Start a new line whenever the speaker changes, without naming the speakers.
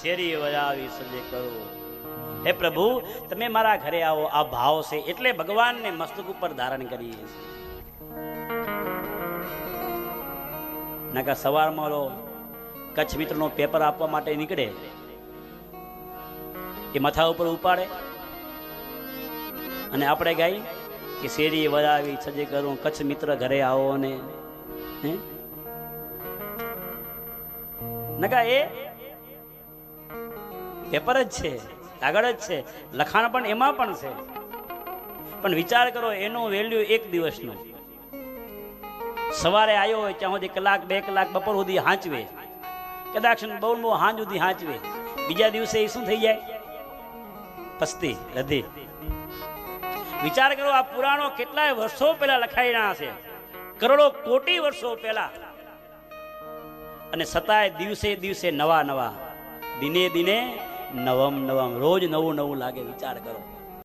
શેરી વજાવી સજે કરો. હે પ્રભુ, તમે મારા ઘરે આવો, આ ભાવ છે એટલે ભગવાનને મસ્તક ઉપર ધારણ કરીએ છીએ. નકા સવારમાં લો કચ્છ મિત્રનો પેપર આપવા માટે નીકળે, એ માથા ઉપર ઉપાડે અને આપણે ગાઈ કે શેરી વજાવી સજે કરું, કચ્છ મિત્ર ઘરે આવો. ને નકા એ પેપર જ છે, કાગળ જ છે, લખાણ પણ એમાં પણ છે, પણ વિચાર કરો એનું વેલ્યુ એક દિવસનું. સવારે આવ્યો હોય ત્યાં સુધી કલાક 2 કલાક બપોર સુધી હાંચવે, કદાચ બહુ હાંજ સુધી હાંચવે, બીજા દિવસે એ શું થઈ જાય? પસ્તી રધી. વિચાર કરો આ પુરાણો કેટલાય વર્ષો પહેલા લખાયેલા છે, કરોડો કોટી વર્ષો પહેલા, અને છતાંય દિવસે દિવસે નવા નવા, દિને દિને નવમ નવમ, રોજ નવું નવું લાગે. વિચાર કરો.